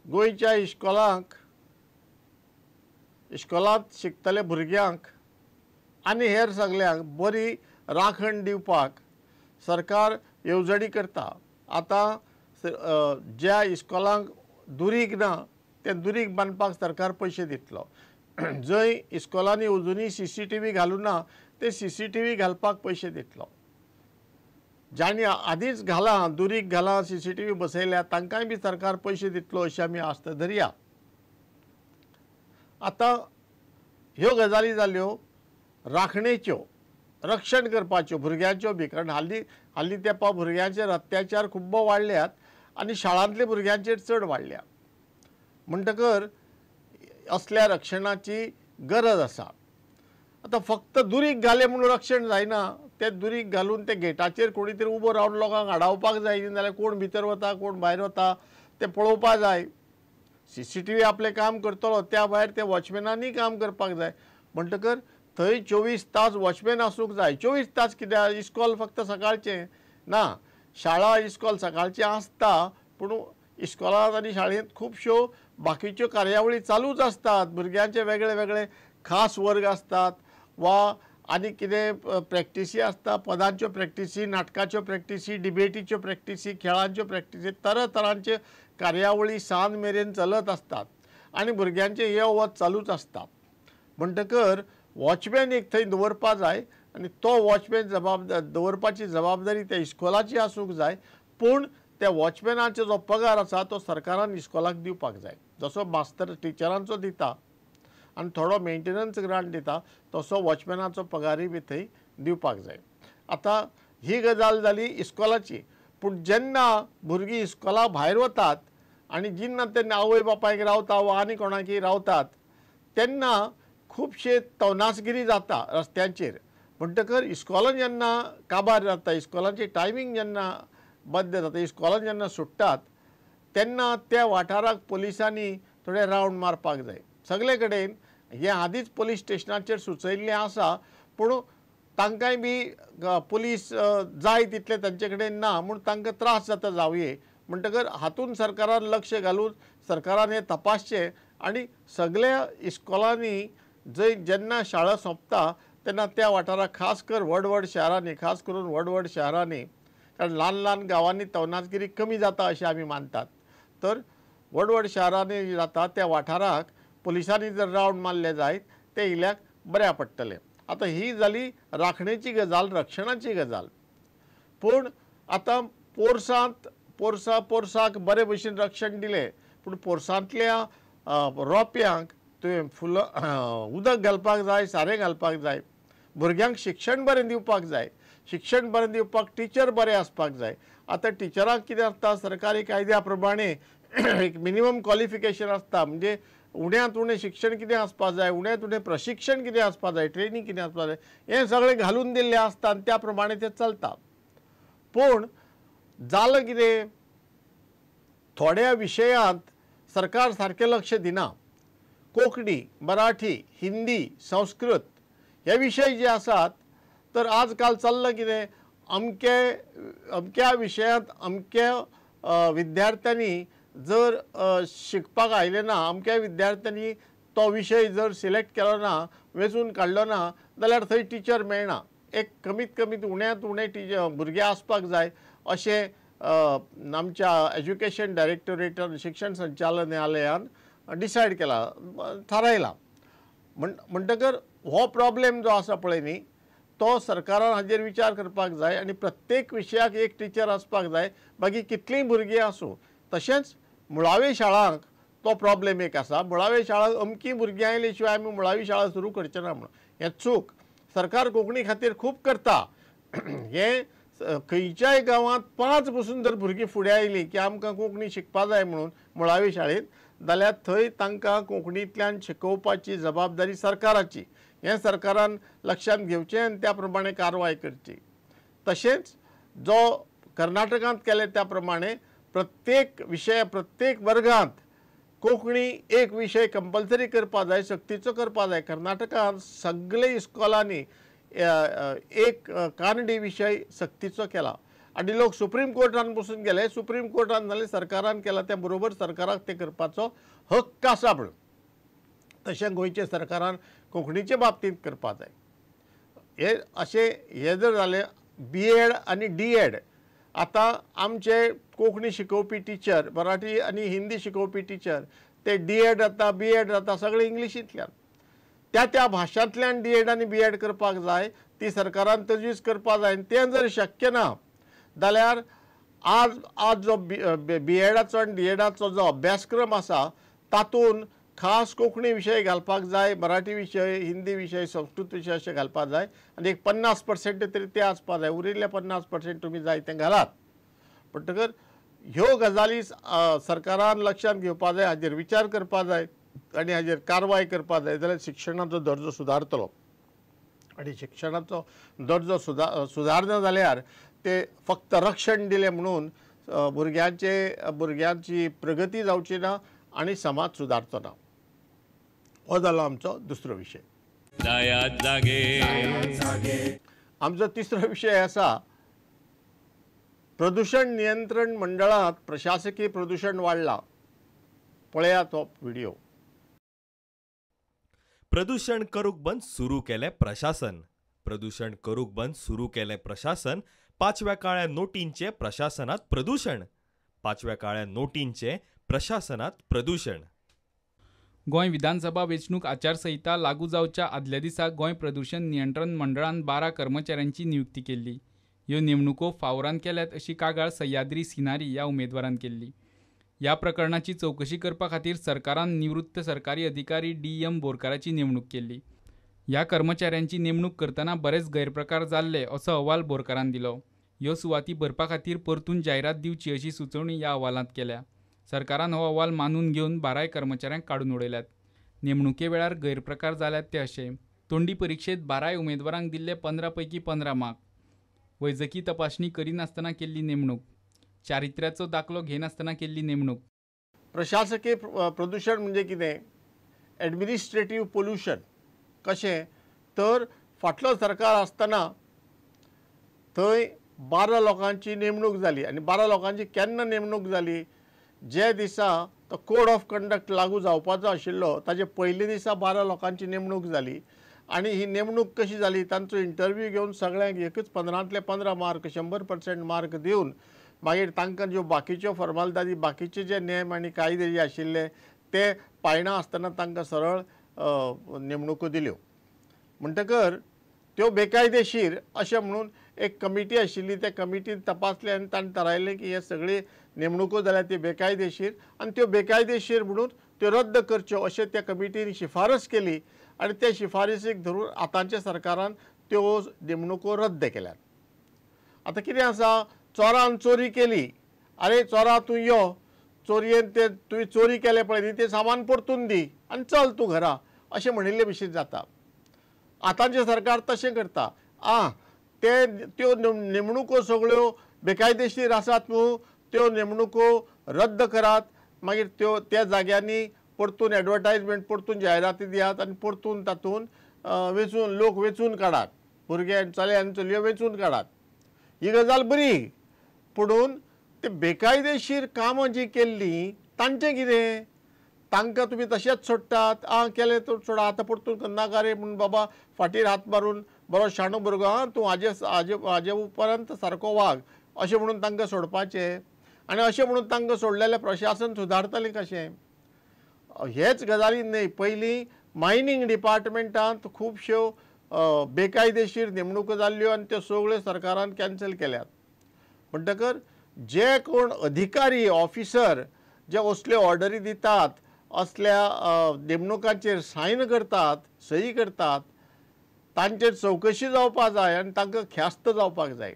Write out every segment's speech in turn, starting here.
गोंयच्या इश्कोलांत शिकतले भुरग्यांक आनी हेर सगल्यांक बरी राखण दिवपाक सरकार येवजणी करता। आतां ज्या इस्कॉलांक दुरीग ना ते दुरीग बांदपाक सरकार पयशे दितलो। जंय इस्कॉलांनी अजुनूय CCTV घालूं ना ते CCTV घालपाक पयशे दितलो। ज्यांनी आदींच घालां दुरीग घालां CCTV बसयल्या तांकांय बी सरकार पयशे दितलो अशी आमी आस्त धरया। आतां ह्यो गजाली जाल्यो राखणेच्यो, रक्षण करपाच्यो भुरग्यांच्यो बी, कारण हाल्ली तेंपा भुरग्यांचेर अत्याचार खूब वाडल्यात आनी शाळांतल्या भुरग्यांचेर चड वाडल्या। म्हणटकर असल्या रक्षणाची गरज आसा। आतां फक्त दुरीग घाले म्हणून रक्षण जायना, ते दुरीग घालून ते गेटाचेर कोणी तरी उबो रावन लोकांक आडावपाक जाय न्ही, जाल्यार कोण भितर वता कोण भायर वता ते पळोवपाक जाय। CCTV आपलें काम करतलो, त्या भायर ते वॉचमॅनांनी काम करपाक जाय। म्हणटकर थंय 24 तास वॉचमॅन आसूंक जाय। 24 तास कित्याक? इस्कॉल फक्त सकाळचें ना, शाळा इस्कॉल सकाळचें आसता, पूण इस्कॉलांत आनी शाळेंत खुबश्यो बाकीच्यो कार्यावळी चालूच आसतात। भुरग्यांचे वेगळे वेगळे खास वर्ग आसतात वा आनी कितें प्रॅक्टिसी आसता, पदांच्यो प्रॅक्टिसी, नाटकाच्यो प्रॅक्टिसी, डिबेटीच्यो प्रॅक्टिसी, खेळांच्यो प्रॅक्टिसी, तरातरांच्यो कार्यावळी सांज मेरेन चलत आसतात आनी भुरग्यांचें यो वच चालूच आसता। म्हणटकर वॉचमॅन एक थंय दवरपा जाय आनी तो वॉचमॅन दवरपाची जबाबदारी त्या इस्कॉलाची आसूंक जाय। पूण त्या वॉचमॅनाचो जो पगार आसा तो सरकारान इस्कॉलाक दिवपाक जाय। जसो मास्तर टिचरांचो दिता आनी थोडो मेंटेनन्स ग्रांट दिता तसो वॉचमॅनाचो पगारूय बी थंय दिवपाक जाय। आतां ही गजाल जाली इस्कॉलाची। पूण जेन्ना भुरगीं इस्कॉला भायर वतात आनी जेन्ना ते आवय बापायक रावता वा आनी कोणाकीय रावतात तेन्ना खुबशे तवनासगिरी जाता रस्त्यांचेर। म्हणटकर इस्कॉलान जेन्ना काबार जाता, इस्कॉलाची टायमींग जेन्ना बद्द जाता, इस्कॉलान जेन्ना सुट्टात तेन्ना त्या वाठाराक पुलिसांनी थोडे रावंड मारपाक जाय। सगळे कडेन हें आदींच पुलीस स्टेशनाचेर सुचयिल्लें आसा, पूण तांकांय बी पुलीस जाय तितले तांचे कडेन ना म्हूण तांकां त्रास जाता जावये। म्हणटकर हातूंत सरकारान लक्ष घालून सरकारान हें तपासचें आनी सगळ्या इस्कॉलांनी जेन्ना शाळा सोंपता तेन्ना त्या वाठाराक खास करून व्हड व्हड शारांनी, कारण ल्हान ल्हान गांवांनी तवनासगिरी कमी जाता अशें आमी मानतात, तर व्हड व्हड शारांनी जाता त्या वाठाराक पुलिसांनी जर रावंड मारले जायत ते इल्ल्याक बऱ्या पडटलें। आतां ही जाली राखणेची गजाल, रक्षणाची गजाल। पूण आतां पोरसाक बरे भशेन रक्षण दिलें, पूण पोरसांतल्या रोप्यांक तुवें उदक घालपाक जाय, सारें घालपाक जाय, भुरग्यांक शिक्षण बरें दिवपाक जाय, शिक्षण बरें दिवपाक टिचर बरें आसपाक जाय। आतां टिचरांक कितें आसता, सरकारी कायद्या प्रमाणे एक मिनिमम क्वॉलिफिकेशन आसता, म्हणजे उण्यांत उणें शिक्षण कितें आसपाक जाय, उण्यांत उणें प्रशिक्षण कितें आसपाक जाय, ट्रेनींग कितें आसपाक जाय, हें सगळें घालून दिल्लें आसता आनी त्या प्रमाणे तें चलता। पूण जालें कितें, थोड्या विशयांत सरकार सारकें लक्ष दिना। कोंकणी, मराठी, हिंदी, संस्कृत हे विशय जे आसात, तर आजकाल चल्लां कितें, अमक्या विशयांत अमक्या विद्यार्थ्यांनी जर शिकपाक आयले ना, अमक्या विद्यार्थ्यांनी तो विशय जर सिलेक्ट केलो ना, वेंचून काडलो ना, जाल्यार थंय टिचर मेळना। एक कमीत कमीत उण्यांत उणें भुरगे आसपाक जाय अशें आमच्या एज्युकेशन डायरेक्टोरेटान, शिक्षण संचालनालयान डिसायड केला, थारायला। म्हणटकर हो प्रॉब्लेम जो आसा पळय न्ही, तो सरकारान हाजेर विचार करपाक जाय आनी प्रत्येक विशयाक एक टिचर आसपाक जाय, मागीर कितलींय भुरगीं आसूं। तशेंच मुळावे शाळांक तो प्रॉब्लेम एक आसा, मुळावे शाळांक अमकीं भुरगीं आयले शिवाय आमी मुळावी शाळा सुरू करचे ना म्हणून, हें चूक। सरकार कोंकणी खातीर खूब करता। हें खंयच्याय गांवांत 5 पसून जर भुरगीं फुडें आयलीं की आमकां कोंकणी शिकपा जाय म्हणून मुळावी शाळेंत, जाल्यार थंय तांकां कोंकणींतल्यान शिकोवपाची जबाबदारी सरकाराची। हें सरकारान लक्षांत घेवचें आनी त्या प्रमाणे कारवाय करची। तशेंच जो कर्नाटकांत केले त्या प्रमाणे प्रत्येक वर्गांत कोंकणी एक विशय कंपल्सरी करपा जाय, सक्तीचो करपा जाय। कर्नाटकांत सगळे इस्कॉलांनी एक कानडी विशय सक्तीचो केला आनी लोक सुप्रीम कोर्टान बसून गेले. सुप्रीम कोर्टान जालें सरकारान केलां त्या बरोबर सरकाराक ते करपाचो हक्क आसा म्हणून. तशें गोंयच्या सरकारान कोंकणीच्या बाबतींत करपा जाय. हे जर जालें BEd आनी DEd. आतां आमचे कोंकणी शिकोवपी टिचर, मराठी आनी हिंदी शिकोवपी टिचर ते DEd जाता BEd जाता सगळे इंग्लिशींतल्यान. त्या भाशांतल्यान DEd आनी BEd करपाक जाय. ती सरकारान तजवीज करपा जाय. तें जर शक्य ना जाल्यार आज जो BEडाचो आनी DEडाचो जो अभ्यासक्रम आसा तातूंत खास कोंकणी विशय घालपाक जाय, मराठी विशय, हिंदी विशय, संस्कृत विशय अशें घालपाक जाय. आनी एक 50% तरी ते आसपाक जाय. उरिल्ले 50% तुमी जाय तें घालात. म्हणटकर ह्यो गजाली सरकारान लक्षांत घेवपाक जाय, हाजेर विचार करपाक जाय आनी हाजेर कारवाय करपाक जाय. जाल्यार शिक्षणाचो दर्जो सुदारतलो. आनी शिक्षणाचो दर्जो सुदारना जाल्यार ते फक्त रक्षण दिलें म्हणून भुरग्यांची प्रगती जावची ना आनी समाज सुदारचो ना. हो जालो आमचो दुसरो विशय. आमचो तिसरो विशय आसा प्रदूषण नियंत्रण मंडळांत प्रशासकीय प्रदूषण वाडलां. पळयात तो व्हिडिओ. प्रदूषण करूंक बंद सुरू केलें प्रशासन. प्रदूषण करूंक बंद सुरू केलें प्रशासन. 5व्या काळ्या नोटींचे प्रशासनात प्रदूषण. 5व्या काळ्या नोटींचे प्रशासनात प्रदूषण. गोंय विधानसभा वेंचणूक आचारसंहिता लागू जावच्या आदल्या दिसा गोंय प्रदूषण नियंत्रण मंडळान 12 कर्मचाऱ्यांची नियुक्ती केल्ली. ह्यो नेमणुको फावरान केल्यात अशी कागाळ सह्याद्री सिनारी ह्या उमेदवारान केल्ली. ह्या प्रकरणाची चवकशी करपा खातीर सरकारान निवृत्त सरकारी अधिकारी DM बोरकाराची नेमणूक केल्ली. ह्या कर्मचाऱ्यांची नेमणूक करतना बरेच गैरप्रकार जाल्ले असो अहवाल बोरकारान दिलो. ह्यो सुवाती भरपा खातीर परतून जायरात दिवची अशी सुचोवणी ह्या अहवालांत केल्या. सरकारान हो अहवाल मानून घेवन 12 कर्मचाऱ्यांक काडून उडयल्यात. नेमणुके वेळार गैरप्रकार जाल्यात ते अशे: तोंडी परीक्षेत 12 उमेदवारांक दिल्ले 15 पैकी 15 मार्क. वैजकी तपासणी करिनासतना केल्ली नेमणूक. चारित्र्याचो दाखलो घेनासतना केल्ली नेमणूक. प्रशासकीय प्रदूषण म्हणजे कितें? Administrative pollution. कशें तर फाटलो सरकार आसतना थंय 12 लोकांची नेमणूक जाली. आनी 12 लोकांची केन्ना नेमणूक जाली? जे दिसा तो कोड ऑफ कंडक्ट लागू जावपाचो आशिल्लो ताजे पयले दिसा 12 लोकांची नेमणूक जाली. आनी ही नेमणूक कशी जाली? तांचो इंटरव्यू घेवन सगळ्यांक एकच 15तले 15 मार्क 100% मार्क दिवन मागीर तांकां ज्यो बाकीच्यो फॉर्मालिटी, बाकीचे जे नेम आनी कायदे जे आशिल्ले ते पाळना आसतना तांकां सरळ नेमणुको दिल्यो. म्हणटकर त्यो बेकायदेशीर अशें म्हणून एक कमिटी आशिल्ली. त्या कमिटीन तपासलें आनी ताणें थारायलें की हे सगळे नेमणुको जाल्यात त्यो बेकायदेशीर आनी त्यो बेकायदेशीर म्हणून त्यो रद्द करच्यो अशें त्या कमिटीन शिफारस केली. आनी त्या शिफारसीक धरून आतांच्या सरकारान त्यो नेमणुको रद्द केल्यात. आतां कितें आसा? चोरान चोरी केली. आरे चोरा तूं यो, चोरयेन ते तुवें चोरी केलें पळय न्ही तें सामान परतून दी आनी चल तूं घरा अशें म्हणिल्ले भशेन जाता. आतांचें सरकार तशें करता. त्यो नेमणुको सगळ्यो बेकायदेशीर आसात न्हू, त्यो नेमणुको रद्द करात. मागीर त्या जाग्यांनी परतून एडवर्टायजमेंट, परतून जायराती दियात आनी परतून तातूंत लोक वेचून काडात. भुरगे चले आनी चलयो वेचून काडात. ही गजाल बरी. पुणून ते बेकायदेशीर कामां जी केल्लीं तांचें कितें? तांकां तुमी तशेंच सोडटात. केलें तर सोडा, आतां परतून करनाका रे म्हणून बाबा फाटीर हात मारून बरो शाणो भुरगो तूं हाजे उपरांत सारको वाग अशें म्हणून तांकां सोडपाचें. आनी अशें म्हणून तांकां सोडलेलें प्रशासन सुदारतलें कशें? हेच गजाली न्हय. पयलीं मायनींग डिपार्टमेंटांत खुबश्यो बेकायदेशीर नेमणुको जाल्ल्यो आनी त्यो सगळ्यो सरकारान कॅन्सल केल्यात. म्हणटकर जे कोण अधिकारी ऑफिसर जे असल्यो ऑर्डरी दितात, असल्या नेमणुकांचेर सायन करतात, सही करतात, तांचेर चवकशी जावपाक जाय आनी तांकां ख्यास्त जावपाक जाय.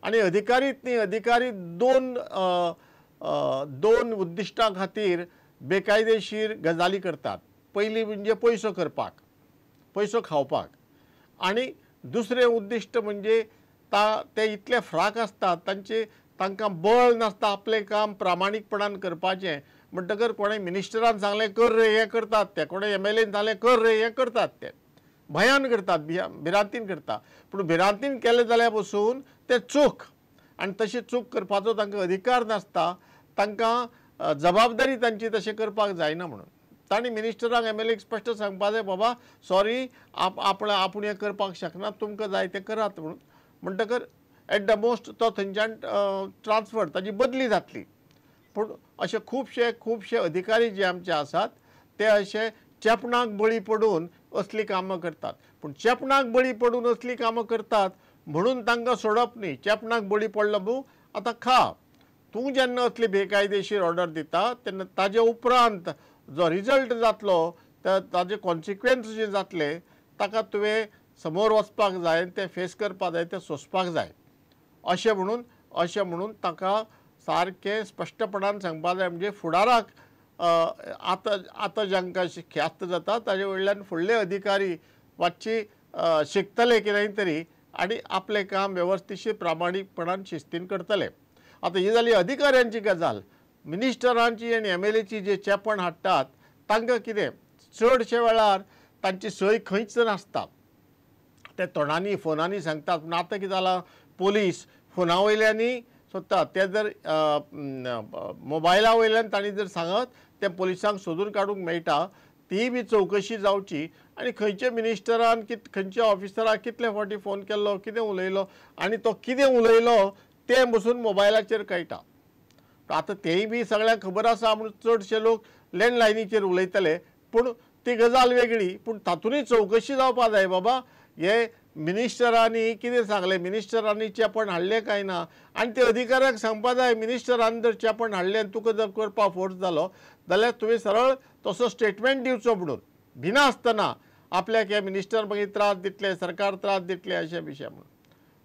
आनी अधिकारीच न्ही, अधिकारी दोन उद्दिश्टां खातीर बेकायदेशीर गजाली करतात. पयली म्हणजे पयसो करपाक, पयसो खावपाक. आनी दुसरें उद्दिश्ट म्हणजे ते इतले फ्राक आसतात तांकां बळ नासता आपलें काम प्रामाणीकपणान करपाचें. म्हणटकर कोणें मिनिस्टरान सांगलें कर रे हें करतात ते, कोणें MLAन सांगलें कर रे हें करतात ते. भयान करतात, भिरांतीन करता. पूण भिरांतीन केलें जाल्यार पसून तें चूक. आनी तशी चूक करपाचो तांकां अधिकार नासता, तांकां जबाबदारी तांची तशें करपाक जायना म्हणून तांणी मिनिस्टरांक MLAक स्पश्ट सांगपा जाय, बाबा सॉरी आपूण हें करपाक शकना, तुमकां जाय तें करात म्हणून. म्हणटकर एट द मोस्ट तो थंयच्यान ट्रान्सफर ताची बदली जातली. पूण अशे खुबशे अधिकारी जे आमचे आसात ते अशे चेपणाक बळी पडून असली कामां करतात. पूण चेपणाक बळी पडून असली कामां करतात म्हणून तांकां सोडप न्ही. चेपणाक बळी पडलो मूं आतां खा. तूं जेन्ना असली बेकायदेशीर ऑर्डर दिता तेन्ना ताजे उपरांत जो रिजल्ट जातलो ताजे कॉन्सिक्वेन्स जे जातले ताका तुवें समोर वचपाक जाय, ते फेस करपाक जाय, ते सोंसपाक जाय. अशें म्हणून ताका सारकें स्पश्टपणान सांगपाक जाय. म्हणजे फुडाराक आतां जांकां ख्यास्त जाता ताजे वयल्यान फुडले अधिकारी मातशी शिकतले कितेंय तरी आनी आपलें काम वेवस्थितशीर प्रामाणीकपणान शिस्तीन करतले. आतां ही जाली अधिकाऱ्यांची गजाल. मिनिस्टरांची आनी MLAची जे चेपण हाडटात तांकां कितें चडशे वेळार तांची सय खंयच नासता. ते तोंडांनी फोनांनी सांगतात. पूण आतां कितें जालां, पोलीस फोना वयल्यांनी सोदतात. ते जर मोबायला वयल्यान तांणी जर सांगत ते पोलिसांक सोदून काडूंक मेळटा. ती बी चवकशी जावची आनी खंयच्या मिनिस्टरान खंयच्या ऑफिसराक कितले फावटी फोन केल्लो, कितें उलयलो आनी तो कितें उलयलो तें बसून मोबायलाचेर कळटा. आतां तेंय बी सगळ्यांक खबर आसा म्हणून चडशे लोक लँडलायनीचेर उलयतले. पूण ती गजाल वेगळी. पूण तातूंतय चवकशी जावपा जाय, बाबा हे मिनिस्टरांनी कितें सांगलें, मिनिस्टरांनी चेपण हाडलें काय ना. आनी ते अधिकाऱ्याक सांगपा जाय, मिनिस्टरान जर चेपण हाडलें आनी तुका जर करपाक फोर्स जालो जाल्यार तुवें सरळ तसो स्टेटमेंट दिवचो म्हणून, भिना आसतना आपल्याक हे मिनिस्टर मागीर त्रास दितले, सरकार त्रास दितले अशे विशय म्हणून.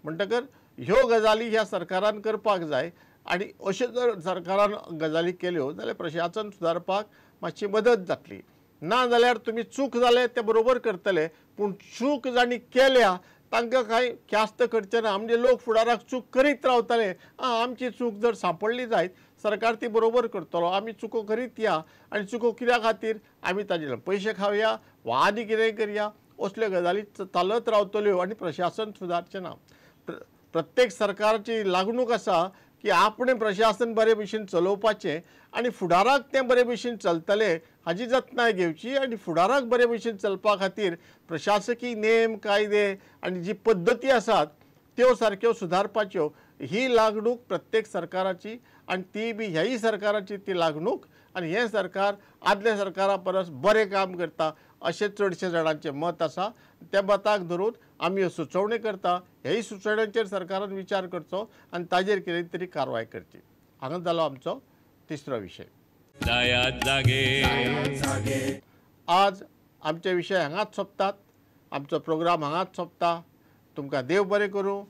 म्हणटकर ह्यो गजाली ह्या सरकारान करपाक जाय. आनी अश्यो जर सरकारान गजाली केल्यो जाल्यार प्रशासन सुदारपाक मातशी मदत जातली. ना जाल्यार तुमी चूक जाले ते बरोबर करतले, पूण चूक जाणी केल्या तांकां कांय ख्यास्त करचें ना. म्हणजे लोक फुडाराक चूक करीत रावतले. आमची चूक जर सांपडली जायत सरकार ती बरोबर करतलो. आमी चुको करीत या आनी चुको कित्या खातीर आमी ताजे पयशे खावया वा आनी कितेंय करया, असल्यो गजाली चालत रावतल्यो आनी प्रशासन सुदारचें ना. प्रत्येक सरकारची लागणूक आसा की आपणें प्रशासन बरे भशेन चलोवपाचें आनी फुडाराक तें बरे भशेन चलतलें हाची जतनाय घेवची. आनी फुडाराक बरे भशेन चलपा खातीर प्रशासकीय नेम कायदे आनी जी पद्दती आसात त्यो सारक्यो सुदारपाच्यो ही लागणूक प्रत्येक सरकाराची. आनी ती बी ह्याय सरकाराची ती लागणूक. आनी हें सरकार आदल्या सरकारा परस बरें काम करता अशें चडशे जाणांचें मत आसा. त्या मताक धरून आमी ह्यो सुचोवणी करता. हेय सुचोवण्यांचेर सरकारान विचार करचो आनी ताजेर कितें तरी कारवाय करची. हांगा जालो आमचो तिसरो विशय. आज आमचे विशय हांगाच सोंपतात. आमचो प्रोग्राम हांगाच सोंपता. तुमकां देव बरें करूं.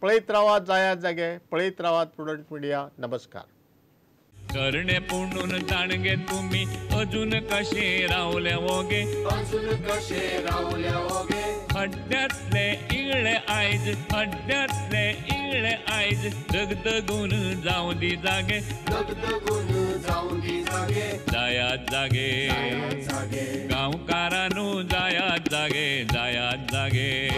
पळयत रावात जायात जागे, पळयत रावात प्रुडंट मिडिया. नमस्कार. करणे पुणून जाणगे तुम्ही अजून कशे रावले वोगे, हड्ड्यातले इगळे आयज, हड्ड्यातले इगळे आयज, दगदगून जाऊ दी जागे, जायात जागे, गांवकारानू जायात जागे, जायात जागे.